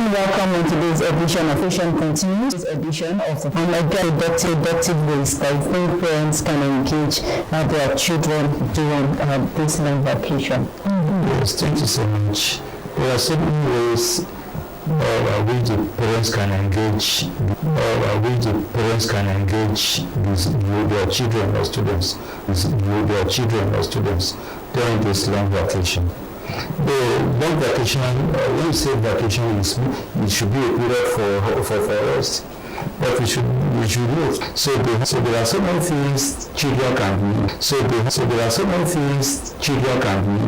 and welcome into this edition of Vision Continues. This edition of the productive ways that I think parents can engage their children during this long vacation. Yes, thank you so much. There are so many ways which the parents can engage, with their children or students, during this long vacation. The long vacation, when you say vacation, it should be a period for rest. But we should move. So there are so many things children can be.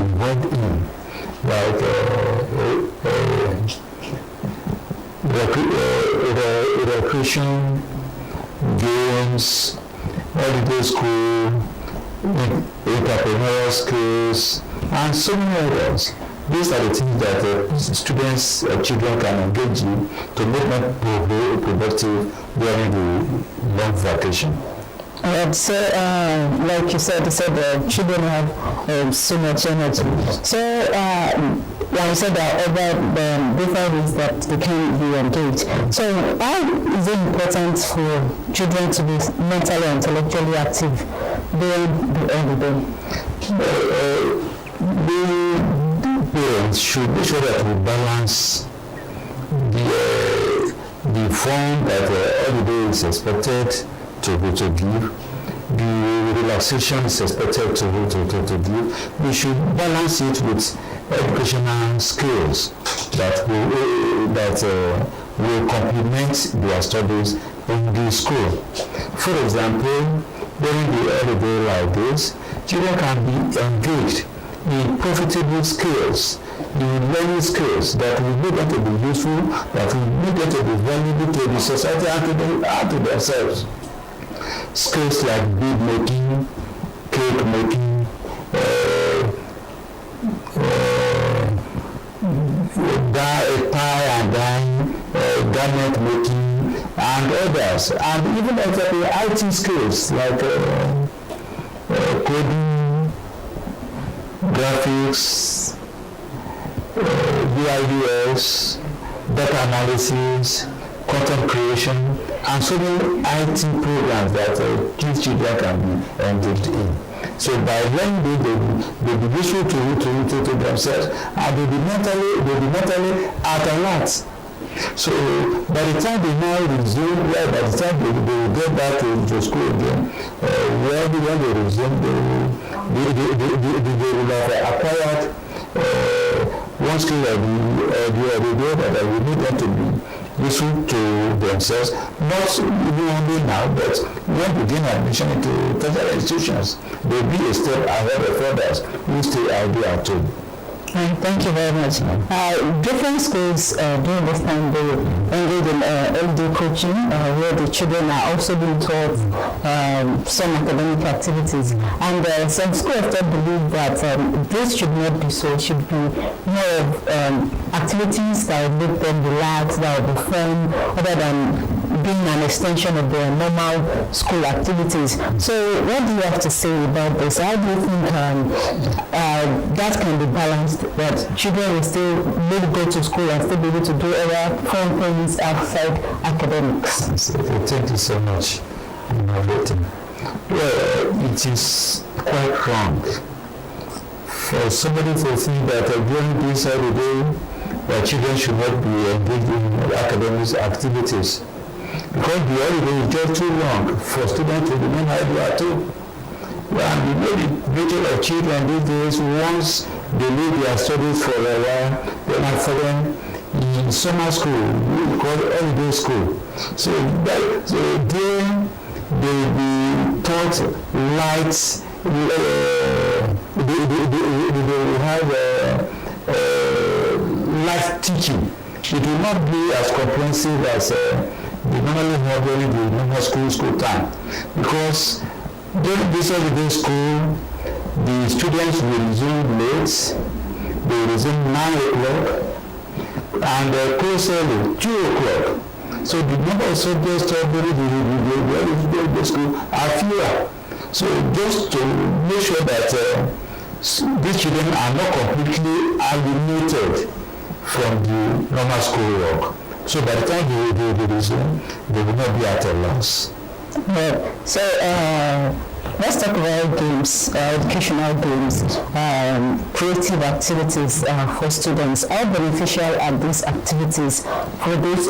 Involved in, like recreation, games, holiday school, entrepreneurial skills, and so many others. These are the things that students or children can engage in to make them productive during the long vacation. So, like you said, the children have so much energy. So, like you said, there are other different ways that they can be engaged. So, why is it important for children to be mentally and intellectually active during the holiday? The parents should be sure that we balance the fun that holiday is expected to give, the relaxation is expected to give. We should balance it with educational skills that will complement their studies in the school. For example, during the holiday like this, children can be engaged in profitable skills, in learning skills that will make them to be useful, that will make them to be valuable to the society and to themselves. Skills like bead making, cake making, tie and dyeing, garment making, and others, and even IT skills like coding, graphics, VIDS, data analysis, content creation, and so many IT programs that children can be engaged in. So by learning, they'll be useful to themselves, and they'll be mentally alert. So by the time they now resume, by the time they will get back to school again, when they resume, they will have acquired one skill or the other that will need them to be useful to themselves, not only now, but when they gain admission into tertiary institutions, they will be a step ahead of others who stay out there at home. Thank you very much. Different schools during this time they engage in holiday coaching, where the children are also being taught some academic activities. And some schools often believe that this should not be so. It should be more of activities that will make them relax, that will be fun, other than being an extension of their normal school activities. So what do you have to say about this? How do you think that can be balanced, that children will still maybe go to school and still be able to do other fun things outside academics? Thank you so much. Well, it is quite wrong for somebody to think that during this holiday, that children should not be engaged in academic activities, because the holiday is just too long for students to remain idle at home. And the nature of children these days, once they leave their studies for a while, then after them in summer school, we call it holiday school. So there they will be taught light, they will have light teaching. It will not be as comprehensive as they normally have during the normal school time, because during this holiday school, the students will resume late, they will resume 9 o'clock, and close early, 2 o'clock. So the number of subjects during the school are fewer. So just to make sure that these children are not completely alienated from the normal school work. So by the time they resume, they will not be at a loss. So let's talk about games, educational games, creative activities for students. How beneficial are these activities for these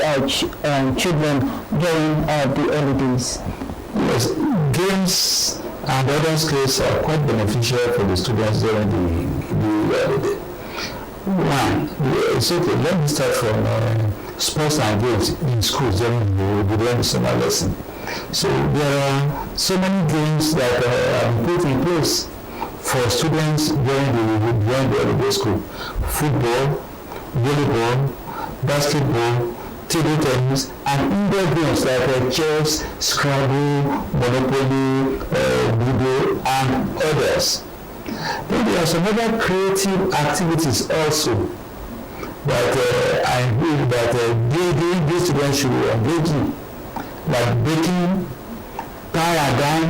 children during the early days? Yes, games and other skills are quite beneficial for the students during the early day. One, it's okay, let me start from sports and games in schools during the summer lesson. So there are so many games that are put in place for students during the holiday school. Football, volleyball, basketball, table tennis, and indoor games like chess, Scrabble, Monopoly, Ludo, and others. Then there are some other creative activities also that I believe that these students should engage in, like baking, tie and dye,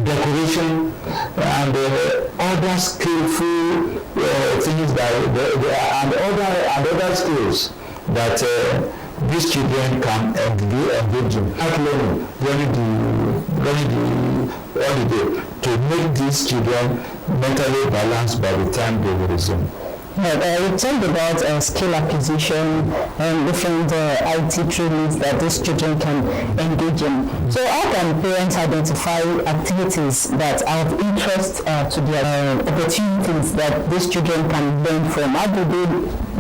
decoration, and other skillful things and other skills that these children can engage in at learning during the holiday to make these children mentally balanced by the time they will resume. We talked about skill acquisition and different IT trainings that these children can engage in. So how can parents identify activities that are of interest to their opportunities that these children can learn from? How do they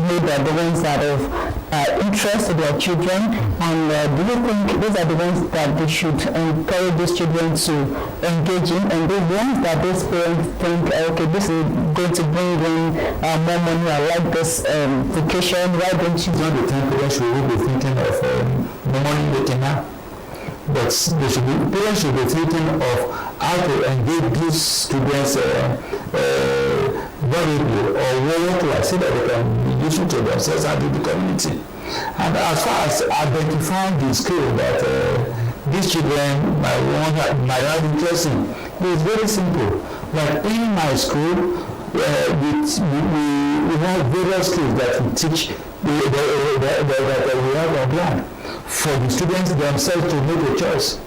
know that the ones that are of interest to their children, and do you think those are the ones that they should encourage these children to engage in, and the ones that these parents think, okay, this is going to bring in more money, I like this vocation, why don't you? Not the time parents should be thinking of money making now, but parents should be thinking of how to engage these students variably or work-like so that they can be useful to themselves and to the community. And as far as identifying the skill that these children might have interest in, it's very simple. Like in my school, we have various skills that we teach that we have on plan for the students themselves to make a choice.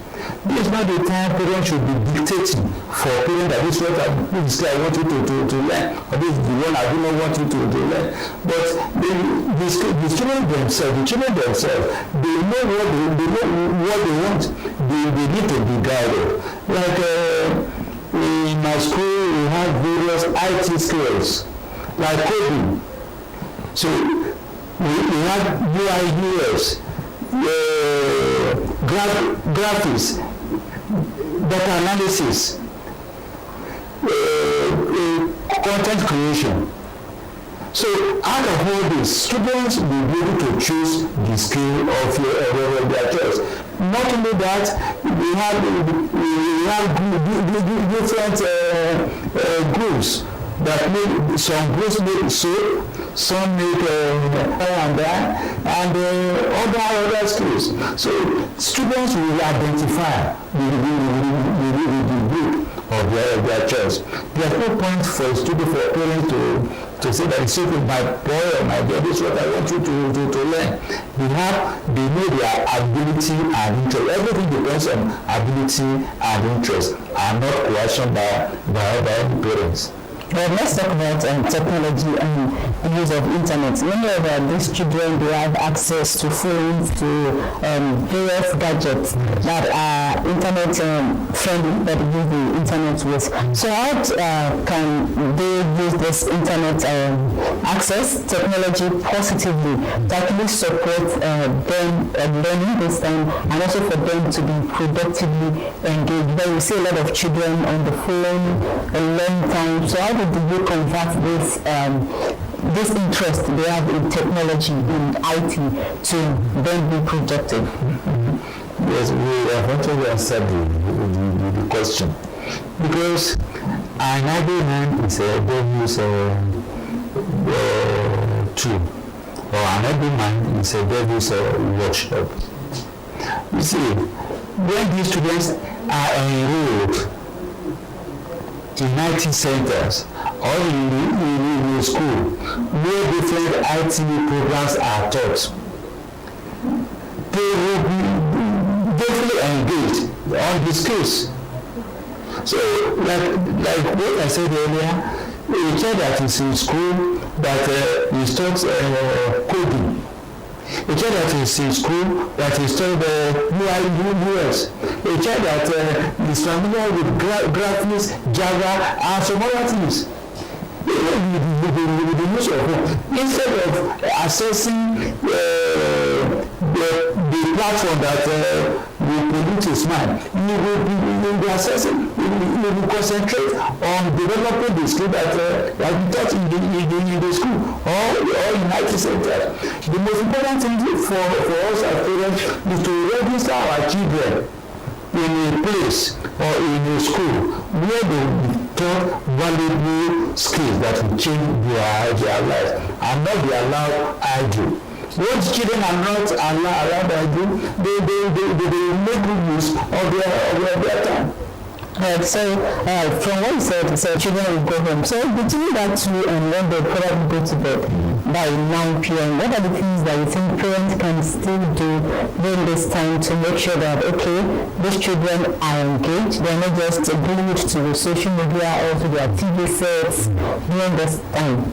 This is not the time parents should be dictating for parents that this is what I want you to learn, or this is the one I do not want you to learn. But the children themselves, they know what they want. They need to be guided. Like in my school, we have various IT skills, like coding. So we have UI, UX, graphics, data analysis, content creation. So out of all this, students will be able to choose the skill of their choice. Not only that, we have different groups that make, some groups make soap, some make and other skills. So students will identify the group of their choice. There's no point for a student, for a parent to say that it's okay, my boy or my girl, this is what I want you to learn. They know their ability and interest. Everything depends on ability and interest, and not coercion by other parents. Well, let's talk about technology and the use of internet. Many of these children, they have access to phones, to various gadgets that are internet friendly, that use the internet with. So how can they use this internet access technology positively to actually support them learning this time, and also for them to be productively engaged? But we see a lot of children on the phone a long time. So how do you convert this interest they have in technology, in IT, to then be productive? Mm-hmm. Yes, we have actually answered the question, because an idle man is a devil's tool, or an idle man is a devil's workshop. You see, when these students are enrolled in IT centers or in school where different IT programs are taught, they will be deeply engaged on the skills. So, like what I said earlier, a child that is in school that is taught coding, a child that is in school that is taught UI/UX, a child that is familiar with graphics, Java, and some other things. With the use of home, instead of accessing the platform that will pollute his mind, you will be accessing, you will concentrate on developing the skill that we taught in the school or in IT centers. The most important thing for us as parents is to register our children in a place or in a school where they will be taught valuable skills that will change their lives and not be allowed idle. Once children are not allowed idle, they will make good use of their time. So from what you said children will go home. So between that 2 and when they probably go to bed by 9 p.m., what are the things that you think parents can still do during this time to make sure that, okay, these children are engaged, they're not just glued to the social media or to their TV sets during this time?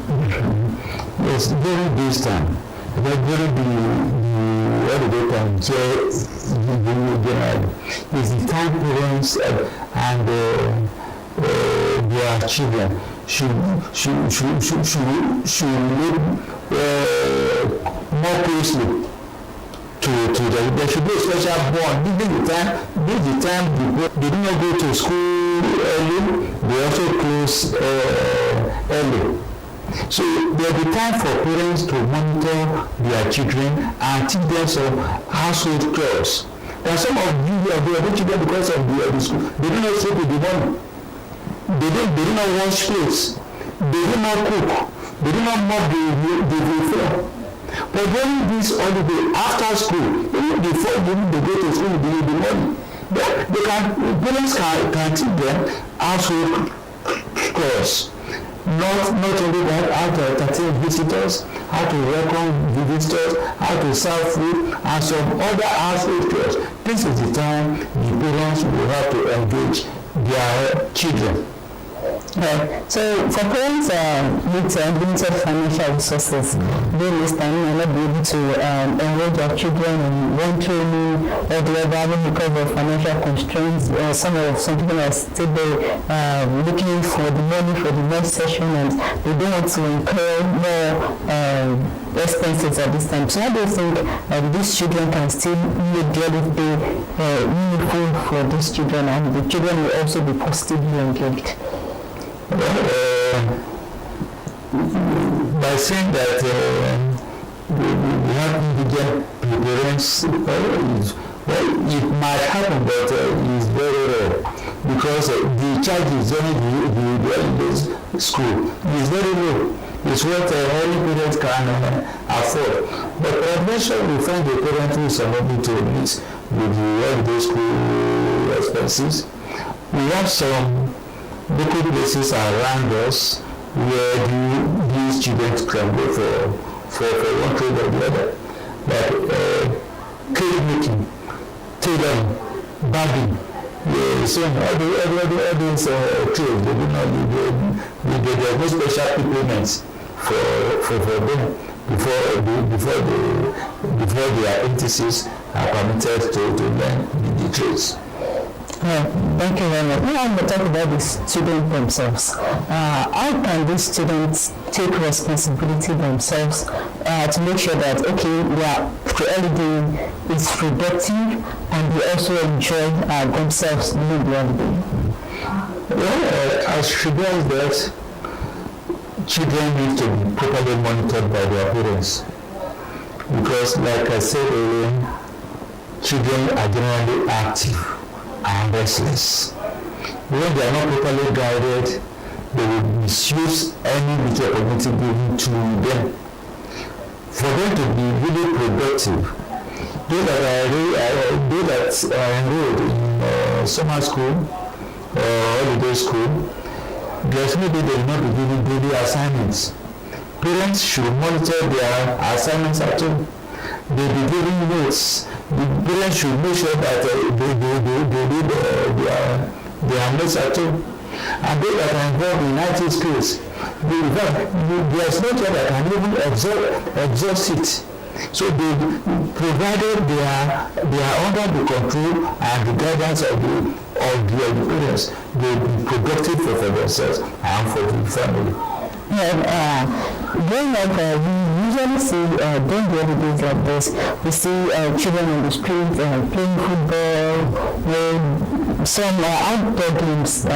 Yes, during this time. But during what they can is the time parents and their children should look more closely to them. There should be a special bond. This is the time they do not go to school early, they also close early. So there will be time for parents to monitor their children and teach them some household chores. There are some of the children, because of the school, they do not sleep in the morning. They do not wash plates. They do not cook. They do not mop the floor. But during this holiday, after school, even before they go to school in the morning, parents can teach them household chores. Not only that, how to entertain visitors, how to welcome visitors, how to serve food, and some other household chores. This is the time the parents will have to engage their children. So for parents with limited financial resources, during this time may not be able to enroll their children in one training or the other because of financial constraints. Some people are still looking for the money for the next session, and they don't want to incur more expenses at this time. So how do you think these children can still make the holiday meaningful for these children, and the children will also be positively engaged? By saying that we have to get parents, it might happen, but it's very rare because the charge is only the school. It's very low. It's what every parent can afford. But eventually we find the parent who is unable to meet with the holiday school expenses. We have some local places around us where these children can go for one trade or the other, like cake making, tailoring, barbing, so all these trades, they do not need there are no special payments for them before their apprentices are permitted to learn the trades. Thank you very much. Now I'm going to talk about the students themselves. How can these students take responsibility themselves to make sure that, okay, their holiday is productive and they also enjoy themselves during the holiday? Well, as regards that, children need to be properly monitored by their parents. Because, like I said earlier, children are generally active and restless. When they are not properly guided, they will misuse any little opportunity given to them. For them to be really productive, those that are enrolled in summer school or holiday school, there's maybe they will not be given daily assignments. parents should monitor their assignments at home. They be giving notes. The parents should make sure that they do their notes at home. And those that are involved in IT skills, there's no child that can even exhaust it. So they provided they are under the control and the guidance of their parents. They be productive for themselves and for the family. Growing up, we usually see during the holidays like this, we see children on the street playing football, some outdoor games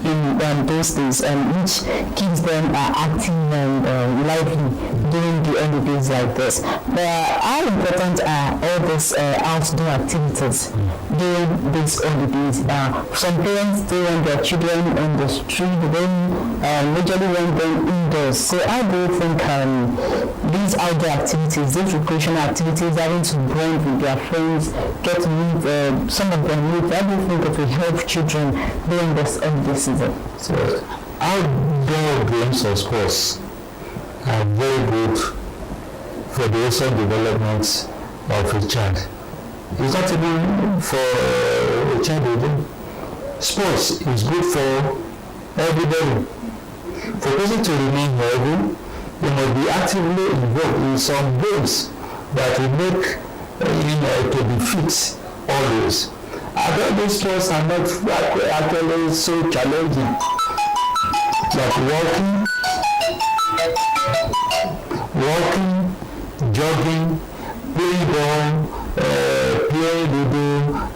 in those days, which keeps them active and lively during the holidays like this. But how important are all these outdoor activities during these holidays? Some parents still want their children on the street, majorly want them indoors. So how do you think these outdoor activities, these recreational activities, having to bond with their friends, get to meet some of them meet, how do you think it will help children during this holiday season? So outdoor games or sports are very good for the wholesome development of a child. It's not even for a child alone. Sports is good for everybody. For a person to remain healthy, you must be actively involved in some games that will make to be fit always. Although these sports are not actually so challenging, like walking, jogging, playing ball, playing ludo,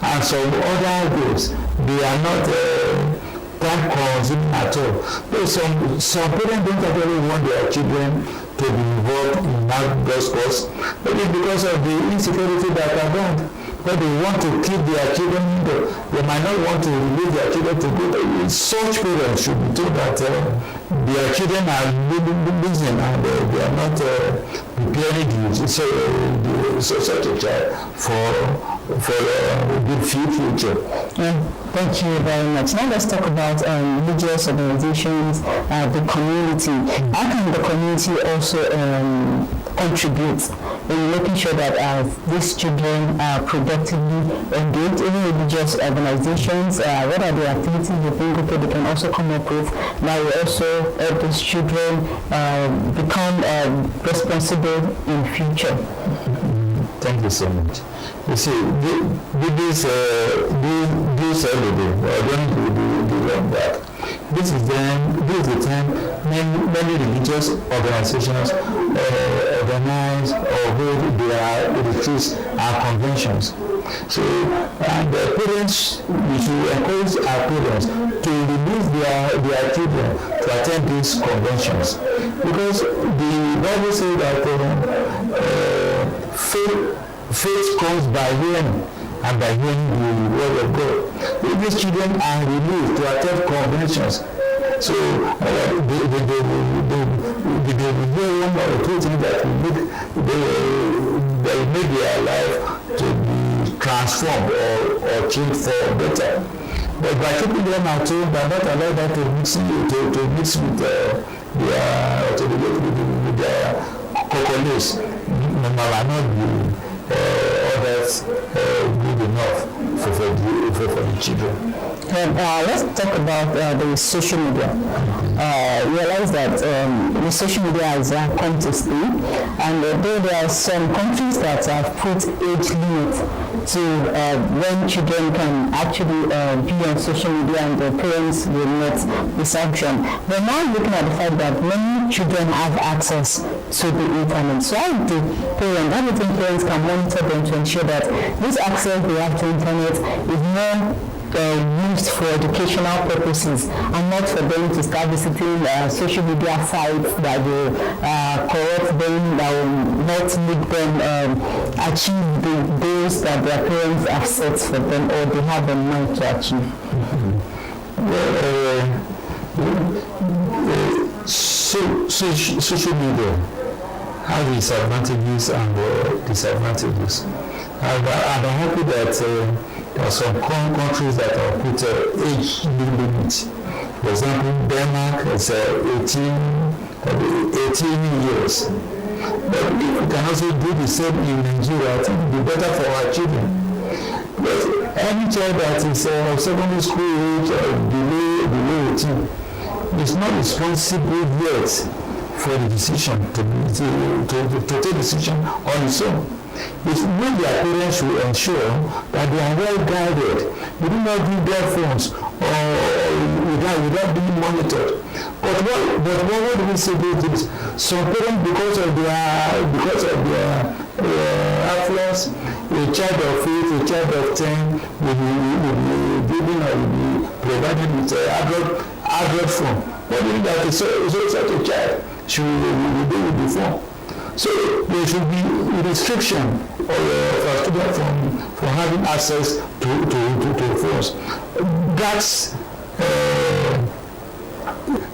and some other games. They are not time consuming at all. Though some parents don't actually want their children to be involved in outdoor sports, maybe because of the insecurity that are around. But they want to keep their children indoor. They might not want to release their children to go. Such parents should be told that their children are losing and they are not preparing such a child for a good future. Thank you very much. Now let's talk about religious organizations, the community. How can the community also contribute in making sure that these children are productively engaged? Even religious organizations, what are the activities you think they can also come up with that will also help these children become responsible in future? Thank you so much. You see, this holiday, going to the long back. This is the time many religious organizations organize or hold their retreats and conventions. So, and parents, we should encourage our parents to release their children to attend these conventions, because the Bible says that faith comes by hearing, and by hearing the word of God. If these children are released to attend conventions, so they will hear one or two things that will make their life to be transformed or changed for better. But by keeping them at home, by not allowing them to mix with their coconuts, may not be others good enough for the children. Let's talk about the social media. Realize that the social media has come to stay, and though there are some countries that have put age limit to when children can actually be on social media and their parents will not be sanctioned. We're now looking at the fact that many children have access to the internet. So how do you think parents can monitor them to ensure that this access they have to the internet is more used for educational purposes and not for them to start visiting social media sites that will corrupt them, that will not make them achieve the goals that their parents have set for them or they have in mind to achieve? Social media has its advantages and disadvantages. I'm happy that there are some countries that have put age limit. For example, Denmark is 18 13 years. But if we can also do the same in Nigeria, I think it will be better for our children. But any child that is of secondary school age or below 18 is not responsible yet for the decision to take decision on its own. It's when their parents should ensure that they are well guided. They do not do their phones or without being monitored. But what do we say these days? Some parents, because of their affluence, a child of 8, a child of 10 will be given or will be provided with an Android phone. What do you mean that such a child should do with the phone? So there should be a restriction for a student from having access to phones. That's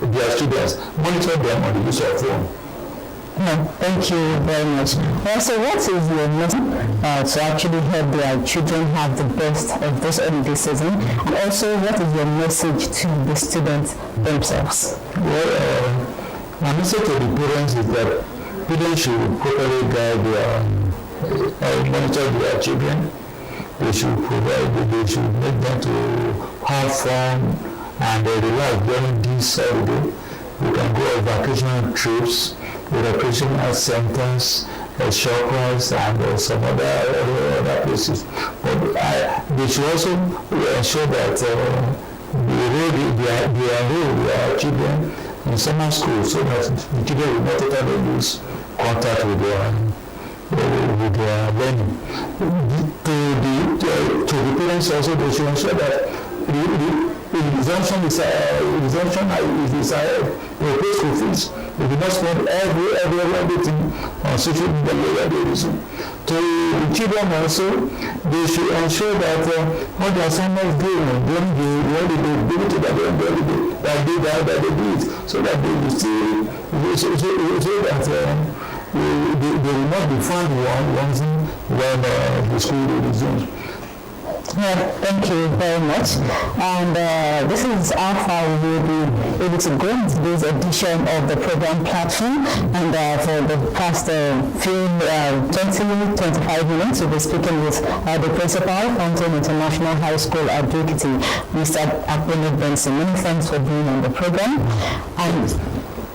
their students. Monitor them on the use of phone. No, thank you very much. Also, what is your message to actually help their children have the best of this holiday season? And also, what is your message to the students themselves? Well, my message to the parents is that parents should properly guide monitor their children. They should make them to have fun and relax during this holiday. We can go on vacation trips, recreational centers, shoppers, and some other places. But they should also ensure that they enroll their children in summer school so that the children will not totally lose contact with their learning. To the parents also, they should ensure that resumption is pay school fees. They do not spend everything on social media when they resume. To the children also, they should ensure that all the assignments given during the holiday, that they do it, so that they will still, so that they will not be found wanting when the school resumes. Yeah, thank you very much. And this is how far we will be able to go into this edition of the program platform. And for the past 20-25 minutes, we'll be speaking with the principal, Fountain International High School at Ekiti, Mr. Akpene Benson. Many thanks for being on the program.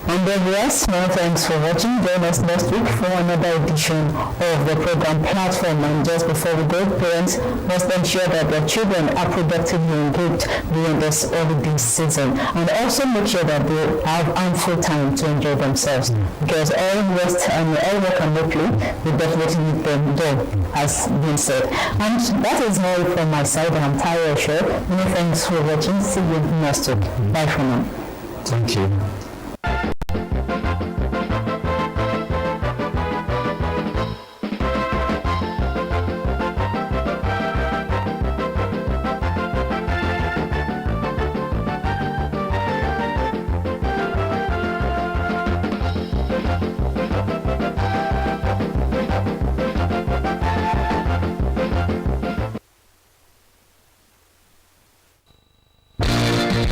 And then yes, many thanks for watching. Join us next week for another edition of the program platform. And just before we go, parents must ensure that their children are productively engaged during this holiday season, and also make sure that they have ample time to enjoy themselves. Because all rest and all work and no play, we definitely need them done, as been said. And that is all from my side. I'm Tyra Show. Many thanks for watching. See you next week. Bye for now. Thank you.